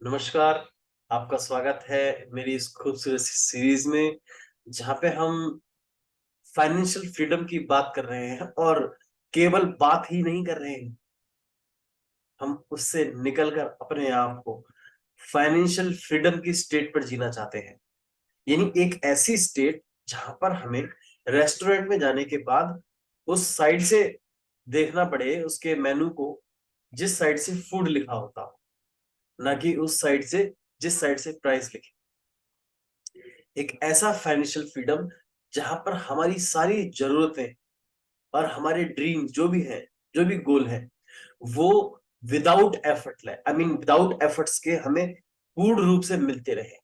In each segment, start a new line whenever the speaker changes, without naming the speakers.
नमस्कार, आपका स्वागत है मेरी इस खूबसूरत सी सीरीज में, जहाँ पे हम फाइनेंशियल फ्रीडम की बात कर रहे हैं और केवल बात ही नहीं कर रहे हैं, हम उससे निकलकर अपने आप को फाइनेंशियल फ्रीडम की स्टेट पर जीना चाहते हैं। यानी एक ऐसी स्टेट जहाँ पर हमें रेस्टोरेंट में जाने के बाद उस साइड से देखना पड़े उसके मेनू को, जिस साइड से फूड लिखा होता हो, ना कि उस साइड से जिस साइड से प्राइस लिखे। एक ऐसा फाइनेंशियल फ्रीडम जहां पर हमारी सारी जरूरतें और हमारे ड्रीम जो भी है, जो भी गोल है, वो विदाउट एफर्ट विदाउट एफर्ट्स के हमें पूर्ण रूप से मिलते रहे।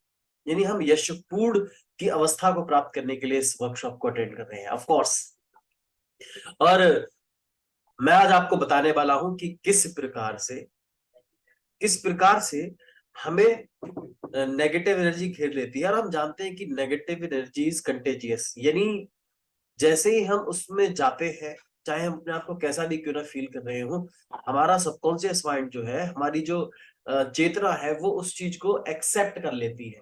यानी हम यशपूर्ण की अवस्था को प्राप्त करने के लिए इस वर्कशॉप को अटेंड कर रहे हैं, ऑफ कोर्स। और मैं आज आपको बताने वाला हूं कि किस प्रकार से हमें नेगेटिव एनर्जी घेर लेती है। और हम जानते हैं कि नेगेटिव एनर्जी इज कंटेजियस। यानी जैसे ही हम उसमें जाते हैं, चाहे हम अपने आप को कैसा भी क्यों ना फील कर रहे हो, हमारा सबकॉन्शियस माइंड जो है, हमारी जो चेतना है, वो उस चीज को एक्सेप्ट कर लेती है,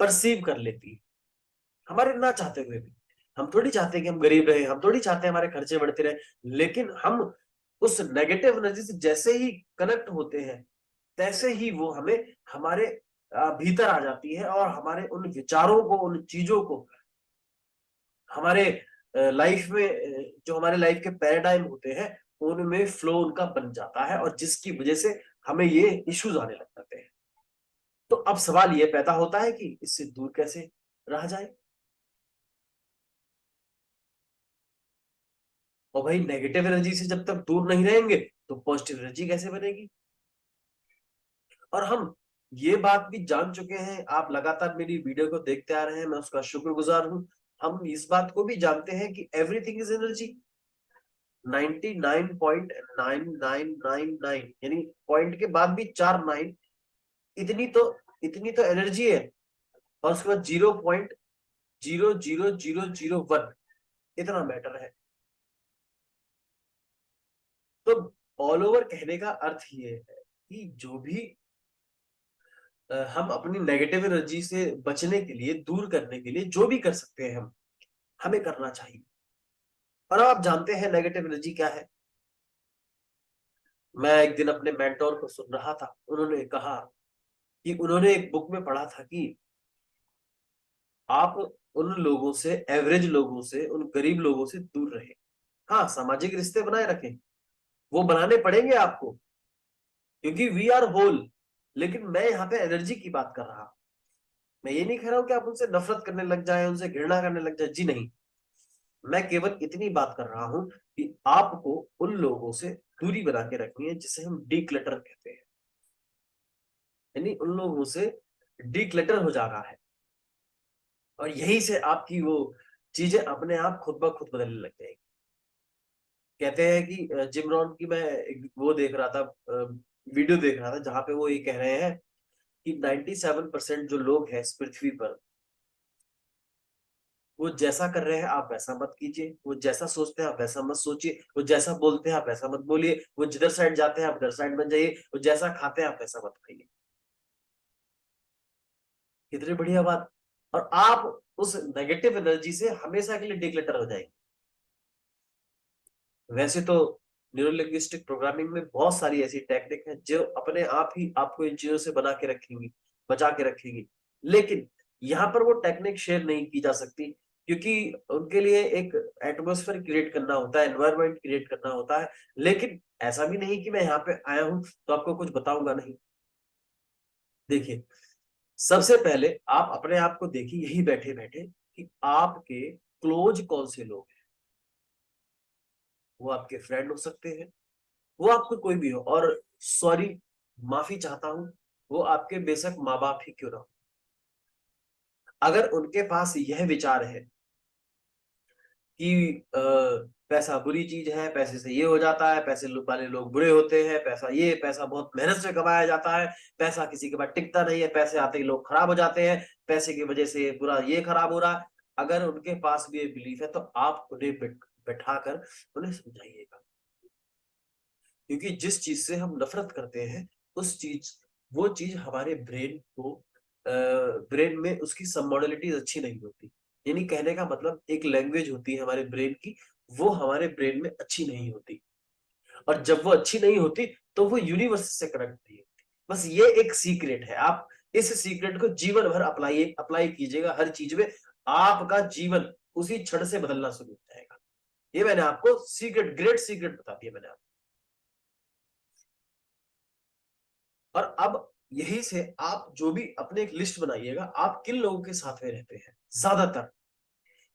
परसीव कर लेती है, हमारे ना चाहते हुए भी। हम थोड़ी चाहते हैं कि हम गरीब रहे, हम थोड़ी चाहते हैं हमारे खर्चे बढ़ते रहे, लेकिन हम उस नेगेटिव एनर्जी से जैसे ही कनेक्ट होते हैं, तैसे ही वो हमें हमारे भीतर आ जाती है और हमारे उन विचारों को, उन चीजों को, हमारे लाइफ में जो हमारे लाइफ के पैराडाइम होते हैं, उनमें फ्लो उनका बन जाता है, और जिसकी वजह से हमें ये इश्यूज आने लग जाते हैं। तो अब सवाल ये पैदा होता है कि इससे दूर कैसे रहा जाए। और भाई, नेगेटिव एनर्जी से जब तक दूर नहीं रहेंगे तो पॉजिटिव एनर्जी कैसे बनेगी। और हम ये बात भी जान चुके हैं, आप लगातार मेरी वीडियो को देखते आ रहे हैं, मैं उसका शुक्रगुजार हूं। हम इस बात को भी जानते हैं कि एवरीथिंग इज एनर्जी। 99.9999, यानी पॉइंट के बाद भी 4 9, इतनी तो इतनी तो एनर्जी है। और उसके बाद 0.00001 इतना मैटर है। तो ऑल ओवर कहने का अर्थ ये है कि जो भी हम अपनी नेगेटिव एनर्जी से बचने के लिए, दूर करने के लिए जो भी कर सकते हैं, हम हमें करना चाहिए। और आप जानते हैं नेगेटिव एनर्जी क्या है। मैं एक दिन अपने मेंटोर को सुन रहा था, उन्होंने कहा कि उन्होंने एक बुक में पढ़ा था कि आप उन लोगों से, एवरेज लोगों से, उन गरीब लोगों से दूर रहे। हाँ, सामाजिक रिश्ते बनाए रखें, वो बनाने पड़ेंगे आपको, क्योंकि वी आर होल। लेकिन मैं यहाँ पे एनर्जी की बात कर रहा हूं। मैं ये नहीं कह रहा हूं कि आप उनसे नफरत करने लग जाए, उनसे घृणा करने लग जाए, जी नहीं। मैं केवल इतनी बात कर रहा हूं कि आपको उन लोगों से दूरी बना के रखनी है, जिसे हम डीक्लटर कहते हैं। यानी उन लोगों से डीक्लटर हो जाना है, और यही से आपकी वो चीजें अपने आप खुद ब खुद बदलने लग जाएगी। कहते हैं कि जिम रॉन की मैं एक वो देख रहा था, वीडियो देख रहा था, जहां पे वो ये कह रहे हैं कि 97% जो लोग हैं इस पृथ्वी पर, वो जैसा कर रहे हैं आप वैसा मत कीजिए, वो जैसा सोचते हैं आप वैसा मत सोचिए, वो जैसा बोलते हैं आप वैसा मत बोलिए, वो जिधर साइड जाते हैं आप उधर साइड मत जाइए, वो जैसा खाते हैं आप वैसा मत खाइए। कितनी बढ़िया बात। और आप उस नेगेटिव एनर्जी से हमेशा के लिए डिक्लटर हो जाएंगे। वैसे तो न्यूरो लिंग्विस्टिक प्रोग्रामिंग में बहुत सारी ऐसी टेक्निक है जो अपने आप ही आपको इन चीजों से बना के रखेंगी, बचा के रखेंगी। लेकिन यहाँ पर वो टेक्निक शेयर नहीं की जा सकती, क्योंकि उनके लिए एक एटमॉस्फेयर क्रिएट करना होता है, एनवायरनमेंट क्रिएट करना होता है। लेकिन ऐसा भी नहीं कि मैं यहाँ पे आया हूं तो आपको कुछ बताऊंगा नहीं। देखिए, सबसे पहले आप अपने आप को देखिए, यही बैठे बैठे, कि आपके क्लोज कौन से लोग हैं। वो आपके फ्रेंड हो सकते हैं, वो आपको कोई भी हो, और सॉरी, माफी चाहता हूं, वो आपके बेशक माँ बाप ही क्यों ना हो। अगर उनके पास यह विचार है कि पैसा बुरी चीज है, पैसे से ये हो जाता है, पैसे वाले लोग बुरे होते हैं, पैसा बहुत मेहनत से कमाया जाता है, पैसा किसी के पास टिकता नहीं है, पैसे आते ही लोग खराब हो जाते हैं, पैसे की वजह से पूरा ये खराब हो रहा है, अगर उनके पास भी ये बिलीफ है, तो आप उन्हें बैठाकर उन्हें समझाइएगा। क्योंकि जिस चीज से हम नफरत करते हैं, उस चीज वो चीज हमारे ब्रेन में उसकी सब मॉडलिटीज अच्छी नहीं होती। यानी कहने का मतलब एक लैंग्वेज होती है हमारे ब्रेन की, वो हमारे ब्रेन में अच्छी नहीं होती। और जब वो अच्छी नहीं होती तो वो यूनिवर्स से कनेक्ट नहीं होती। बस ये एक सीक्रेट है, आप इस सीक्रेट को जीवन भर अप्लाई अप्लाई कीजिएगा हर चीज में, आपका जीवन उसी क्षण से बदलना शुरू हो जाएगा। ये मैंने आपको सीक्रेट, ग्रेट सीक्रेट बता दिया मैंने आपको। और अब यही से आप जो भी अपने एक लिस्ट बनाइएगा, आप किन लोगों के साथ में रहते हैं, ज्यादातर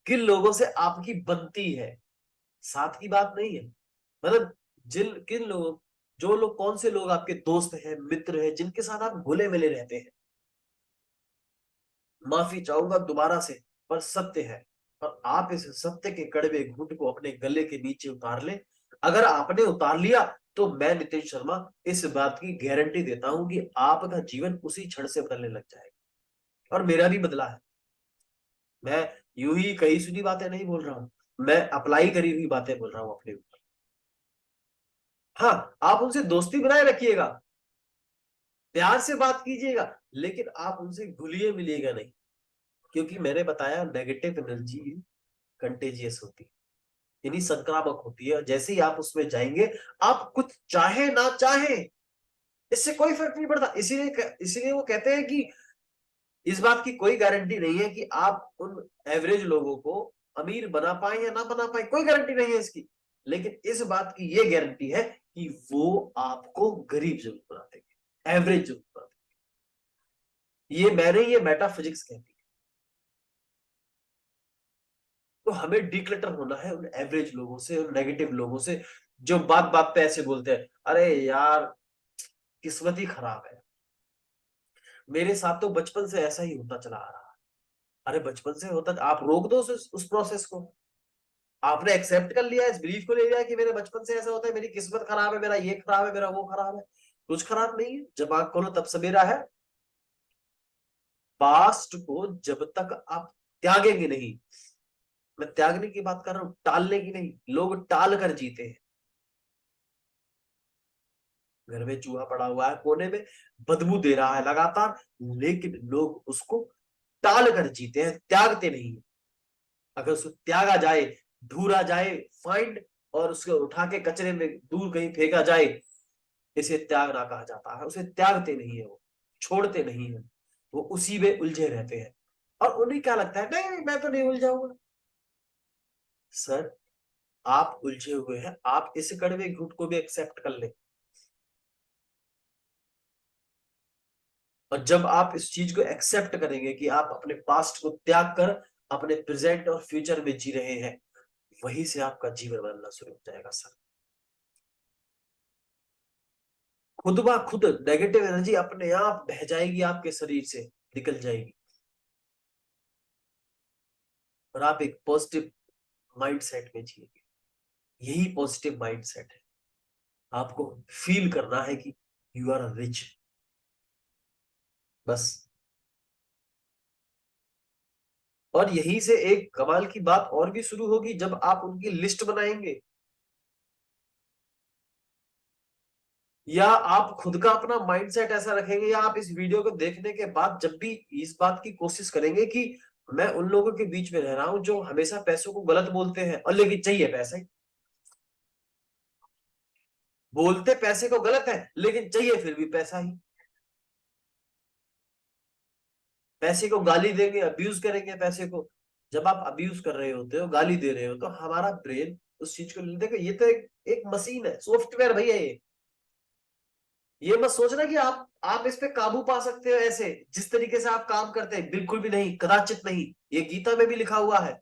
किन लोगों से आपकी बनती है। साथ की बात नहीं है, मतलब जिन किन लोगों, जो लोग, कौन से लोग आपके दोस्त हैं, मित्र हैं, जिनके साथ आप घुले मिले रहते हैं। माफी चाहूंगा दोबारा से, पर सत्य है। और आप इस सत्य के कड़वे घूंट को अपने गले के नीचे उतार ले। अगर आपने उतार लिया तो मैं नितिन शर्मा इस बात की गारंटी देता हूं कि आपका जीवन उसी क्षण से बदलने लग जाएगा। और मेरा भी बदला है। मैं यूं ही कही सुनी बातें नहीं बोल रहा हूं, मैं अप्लाई करी हुई बातें बोल रहा हूं अपने ऊपर। हाँ, आप उनसे दोस्ती बनाए रखिएगा, प्यार से बात कीजिएगा, लेकिन आप उनसे घुलिए मिलिएगा नहीं। क्योंकि मैंने बताया नेगेटिव एनर्जी कंटेजियस होती है, यानी संक्रामक होती है। जैसे ही आप उसमें जाएंगे, आप कुछ चाहे ना चाहे, इससे कोई फर्क नहीं पड़ता। इसीलिए इसीलिए वो कहते हैं कि इस बात की कोई गारंटी नहीं है कि आप उन एवरेज लोगों को अमीर बना पाए या ना बना पाए, कोई गारंटी नहीं है इसकी। लेकिन इस बात की ये गारंटी है कि वो आपको गरीब जरूर बना देंगे, एवरेज जरूर बना देंगे। ये मैंने, ये मेटाफिजिक्स कहती है। तो हमें डिक्लटर होना है उन एवरेज लोगों से, उन नेगेटिव लोगों से, जो बात बात पे ऐसे बोलते हैं, अरे यार किस्मत ही खराब है। मेरे साथ तो बचपन से ऐसा ही होता चला आ रहा है। अरे बचपन से होता, आप रोक दो उस प्रोसेस को। आपने एक्सेप्ट कर लिया, इस बिलीफ को ले लिया कि मेरे बचपन से ऐसा होता है, मेरी किस्मत खराब है, मेरा ये खराब है, मेरा वो खराब है। कुछ खराब नहीं है, जब आंख खोलो तब सवेरा है। पास्ट को जब तक आप त्यागेंगे नहीं, मैं त्यागने की बात कर रहा हूं, टालने की नहीं। लोग टाल कर जीते हैं। घर में चूहा पड़ा हुआ है कोने में, बदबू दे रहा है लगातार, लेकिन लोग उसको टाल कर जीते हैं, त्यागते नहीं है। अगर उसको त्यागा जाए, ढूंढा जाए, फाइंड, और उसको उठा के कचरे में दूर कहीं फेंका जाए, इसे त्यागना कहा जाता है। उसे त्यागते नहीं है, वो छोड़ते नहीं है, वो उसी में उलझे रहते हैं। और उन्हें क्या लगता है, नहीं नहीं मैं तो नहीं उलझाऊंगा। सर, आप उलझे हुए हैं, आप इस कड़वे घुट को भी एक्सेप्ट कर ले। और जब आप इस चीज को एक्सेप्ट करेंगे कि आप अपने पास्ट को त्याग कर अपने प्रेजेंट और फ्यूचर में जी रहे हैं, वहीं से आपका जीवन बदलना शुरू हो जाएगा सर। खुद ब खुद नेगेटिव एनर्जी अपने आप बह जाएगी, आपके शरीर से निकल जाएगी। और आप एक पॉजिटिव माइंड सेट में जिएंगे। यही पॉजिटिव माइंड सेट है। आपको फील करना है कि यू आर रिच, बस। और यहीं से एक कमाल की बात और भी शुरू होगी, जब आप उनकी लिस्ट बनाएंगे, या आप खुद का अपना माइंडसेट ऐसा रखेंगे, या आप इस वीडियो को देखने के बाद जब भी इस बात की कोशिश करेंगे कि मैं उन लोगों के बीच में रह रहा हूं जो हमेशा पैसों को गलत बोलते हैं, और लेकिन चाहिए पैसा ही, बोलते पैसे को गलत है लेकिन चाहिए फिर भी पैसा ही। पैसे को गाली देंगे, अब्यूज करेंगे पैसे को। जब आप अब्यूज कर रहे होते हो, गाली दे रहे हो, तो हमारा ब्रेन उस चीज को देखो, ये तो एक मशीन है, सॉफ्टवेयर भैया ये मत सोचना कि आप इस पे काबू पा सकते हो ऐसे, जिस तरीके से आप काम करते हैं, बिल्कुल भी नहीं, कदाचित नहीं। ये गीता में भी लिखा हुआ है।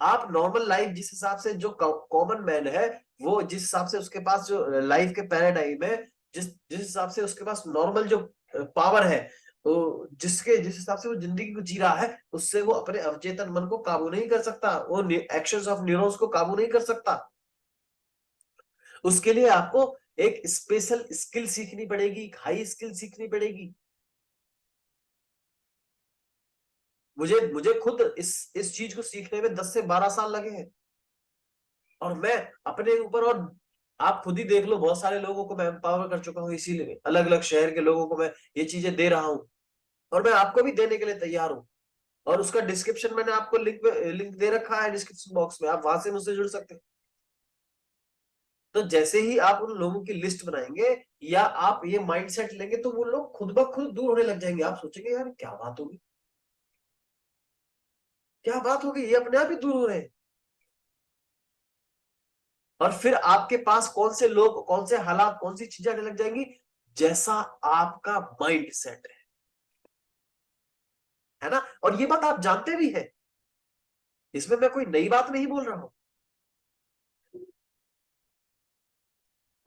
आप नॉर्मल लाइफ जिस हिसाब से, जो कॉमन मैन है, वो जिस हिसाब से उसके पास जो लाइफ के पैराडाइम है, जिस हिसाब से उसके पास नॉर्मल जो पावर है, तो जिस हिसाब से वो जिंदगी को जी रहा है, उससे वो अपने अवचेतन मन को काबू नहीं कर सकता, वो एक्शंस ऑफ न्यूरॉन्स को काबू नहीं कर सकता। उसके लिए आपको एक स्पेशल स्किल सीखनी पड़ेगी, हाई स्किल सीखनी पड़ेगी। मुझे खुद इस चीज को सीखने में 10 से 12 साल लगे हैं। और मैं अपने ऊपर और आप खुद ही देख लो, बहुत सारे लोगों को मैं एम्पावर कर चुका हूँ, इसीलिए अलग अलग शहर के लोगों को मैं ये चीजें दे रहा हूँ, और मैं आपको भी देने के लिए तैयार हूँ। और उसका डिस्क्रिप्शन मैंने आपको लिंक दे रखा है डिस्क्रिप्शन बॉक्स में, आप वहां से मुझसे जुड़ सकते हैं। तो जैसे ही आप उन लोगों की लिस्ट बनाएंगे या आप ये माइंडसेट लेंगे, तो वो लोग खुद ब खुद दूर होने लग जाएंगे। आप सोचेंगे यार क्या बात होगी, क्या बात होगी, ये अपने आप ही दूर हो रहे हैं। और फिर आपके पास कौन से लोग, कौन से हालात, कौन सी चीजें आने लग जाएंगी, जैसा आपका माइंड सेट है ना। और ये बात आप जानते भी है, इसमें मैं कोई नई बात नहीं बोल रहा हूं।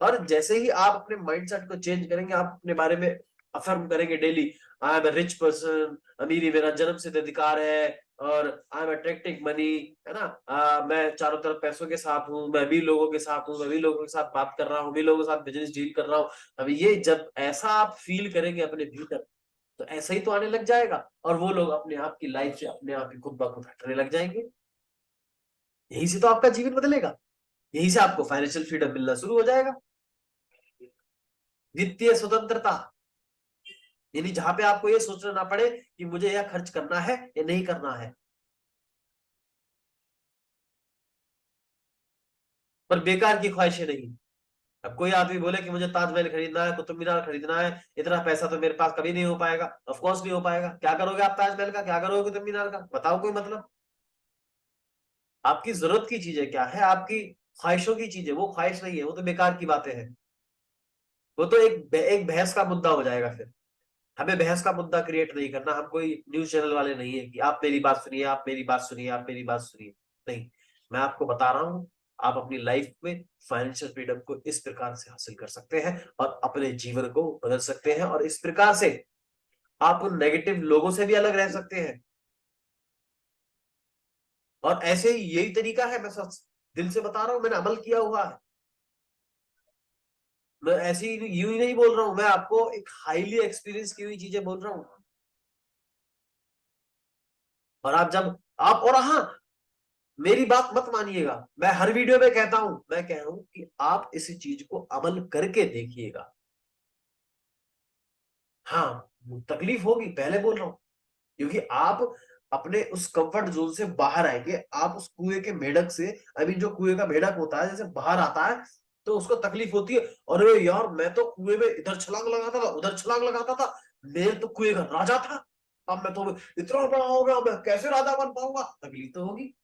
और जैसे ही आप अपने माइंडसेट को चेंज करेंगे, आप अपने बारे में अफर्म करेंगे daily, I am a rich person, अमीरी मेरा जन्म सिद्ध अधिकार है, और आई एम अट्रैक्टिंग मनी, है ना। मैं चारों तरफ पैसों के साथ हूँ, मैं भी लोगों के साथ हूँ, मैं भी लोगों के साथ बात कर रहा हूँ, भी लोगों के साथ बिजनेस डील कर रहा हूँ। अभी ये जब ऐसा आप फील करेंगे अपने भीतर, तो ऐसा ही तो आने लग जाएगा, और वो लोग अपने आप की लाइफ से अपने आप ही खुद ब खुद हटने लग जाएंगे। यही से तो आपका जीवन बदलेगा, यही से आपको फाइनेंशियल फ्रीडम मिलना शुरू हो जाएगा। वित्तीय स्वतंत्रता, यानी जहां पे आपको ये सोचना ना पड़े कि मुझे यह खर्च करना है या नहीं करना है। पर बेकार की ख्वाहिशें नहीं। अब कोई आदमी बोले कि मुझे ताजमहल खरीदना है, कुतुब मीनार खरीदना है, इतना पैसा तो मेरे पास कभी नहीं हो पाएगा। ऑफ कोर्स नहीं हो पाएगा। क्या करोगे आप ताजमहल का, क्या करोगे कुतुब मीनार का, बताओ कोई मतलब। आपकी जरूरत की चीजें क्या है, आपकी ख्वाहिशों की चीजें, वो ख्वाहिश नहीं है, वो तो बेकार की बातें हैं। वो तो एक बहस का मुद्दा हो जाएगा फिर। हमें बहस का मुद्दा क्रिएट नहीं करना, हम कोई न्यूज चैनल वाले नहीं है कि आप मेरी बात सुनिए, आप मेरी बात सुनिए, आप मेरी बात सुनिए। नहीं, मैं आपको बता रहा हूं, आप अपनी लाइफ में फाइनेंशियल फ्रीडम को इस प्रकार से हासिल कर सकते हैं, और अपने जीवन को बदल सकते हैं, और इस प्रकार से आप उन नेगेटिव लोगों से भी अलग रह सकते हैं। और ऐसे ही यही तरीका है, मैं सच दिल से बता रहा हूं, मैंने अमल किया हुआ है। मैं ऐसे ही यूं ही नहीं बोल रहा हूं, मैं आपको एक हाईली एक्सपीरियंस की हुई चीजें बोल रहा हूं। और आप जब आप, और हाँ, मेरी बात मत मानिएगा, मैं हर वीडियो में कहता हूं, मैं कह रहा हूं कि आप इस चीज को अमल करके देखिएगा। हाँ, तकलीफ होगी, पहले बोल रहा हूं, क्योंकि आप अपने उस कंफर्ट जोन से बाहर आएंगे, आप उस कुएं के मेढक से, अभी जो कुएं का मेढक होता है जैसे बाहर आता है, तो उसको तकलीफ होती है। अरे यार, मैं तो कुएं में इधर छलांग लगाता था, उधर छलांग लगाता था, मैं तो कुएं का राजा था, अब मैं तो इतना बड़ा हो गया, मैं कैसे राजा बन पाऊंगा। तकलीफ तो होगी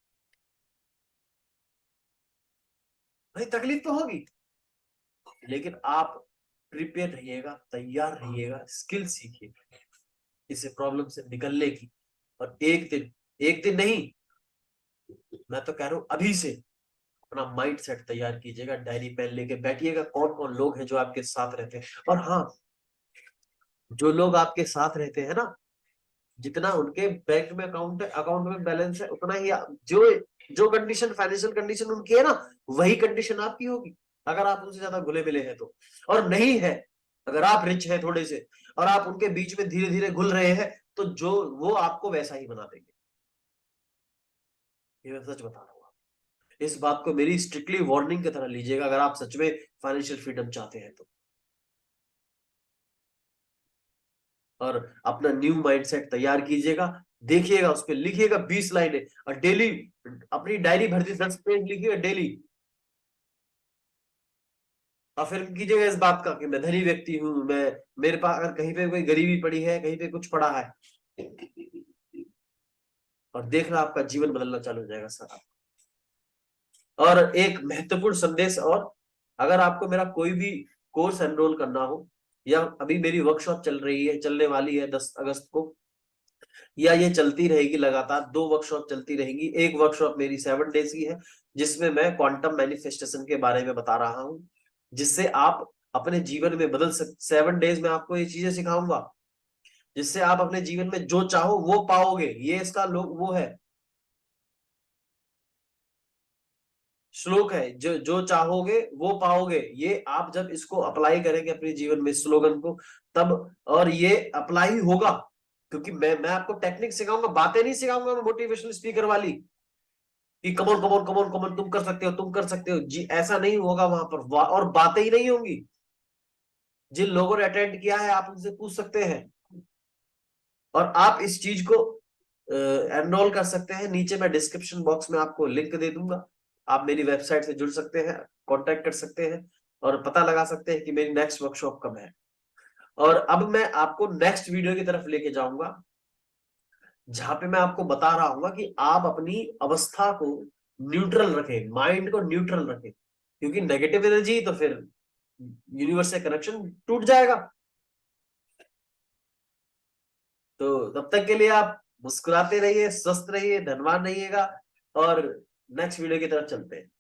भाई, तकलीफ तो होगी। लेकिन आप प्रिपेयर रहिएगा, तैयार रहिएगा, स्किल सीखिए इसे प्रॉब्लम से निकलने की। और एक दिन नहीं, मैं तो कह रहा हूं अभी से अपना माइंड सेट तैयार कीजिएगा, डायरी पेन लेके बैठिएगा, कौन कौन लोग हैं जो आपके साथ रहते हैं। और हाँ, जो लोग आपके साथ रहते हैं ना, जितना उनके बैंक में अकाउंट में बैलेंस है, उतना ही जो जो कंडीशन, फाइनेंशियल कंडीशन उनकी है ना, वही कंडीशन आपकी होगी, अगर आप उनसे ज्यादा घुले मिले हैं तो। और नहीं है, अगर आप रिच हैं थोड़े से, और आप उनके बीच में धीरे धीरे घुल रहे हैं, तो जो वो आपको वैसा ही बना देंगे। ये मैं सच बता रहा हूँ। इस बात को मेरी स्ट्रिक्टली वार्निंग की तरह लीजिएगा, अगर आप सच में फाइनेंशियल फ्रीडम चाहते हैं तो। और अपना न्यू माइंडसेट तैयार कीजिएगा, देखिएगा, उस पर लिखिएगा 20 लाइनें, और डेली अपनी डायरी भर दी, 10 पेज लिखिएगा डेली। और फिर कीजिएगा इस बात का कि मैं धनी व्यक्ति हूं, मैं, मेरे पास अगर कहीं पे कोई गरीबी पड़ी है, कहीं पे कुछ पड़ा है, और देखना आपका जीवन बदलना चालू हो जाएगा सर। और एक महत्वपूर्ण संदेश और, अगर आपको मेरा कोई भी कोर्स एनरोल करना हो, या अभी मेरी वर्कशॉप चल रही है, चलने वाली है 10 अगस्त को, या ये चलती रहेगी लगातार, 2 वर्कशॉप चलती रहेंगी। एक वर्कशॉप मेरी 7 डेज की है, जिसमें मैं क्वांटम मैनिफेस्टेशन के बारे में बता रहा हूं, जिससे आप अपने जीवन में बदल सकते। 7 डेज में आपको ये चीजें सिखाऊंगा, जिससे आप अपने जीवन में जो चाहो वो पाओगे। ये इसका लोग वो है, श्लोक है, जो जो चाहोगे वो पाओगे। ये आप जब इसको अप्लाई करेंगे अपने जीवन में, स्लोगन को, तब, और ये अप्लाई होगा, क्योंकि मैं आपको टेक्निक सिखाऊंगा, बातें नहीं सिखाऊंगा मैं मोटिवेशनल स्पीकर वाली। कि कमोन कमोन कमोन कमोन, तुम कर सकते हो, तुम कर सकते हो जी, ऐसा नहीं होगा वहां पर। और बातें ही नहीं होंगी। जिन लोगों ने अटेंड किया है आप उनसे पूछ सकते हैं, और आप इस चीज को एनरोल कर सकते हैं। नीचे मैं डिस्क्रिप्शन बॉक्स में आपको लिंक दे दूंगा, आप मेरी वेबसाइट से जुड़ सकते हैं, कांटेक्ट कर सकते हैं, और पता लगा सकते हैं कि मेरी नेक्स्ट वर्कशॉप कब है। और अब मैं आपको नेक्स्ट वीडियो की तरफ लेके जाऊंगा, जहां पे मैं आपको बता रहा हूँ कि आप अपनी अवस्था को न्यूट्रल रखें, माइंड को न्यूट्रल रखें, क्योंकि नेगेटिव एनर्जी तो फिर यूनिवर्स से कनेक्शन टूट जाएगा। तो तब तक के लिए आप मुस्कुराते रहिए, स्वस्थ रहिए, धनवान रहिएगा, और नेक्स्ट वीडियो की तरफ चलते हैं।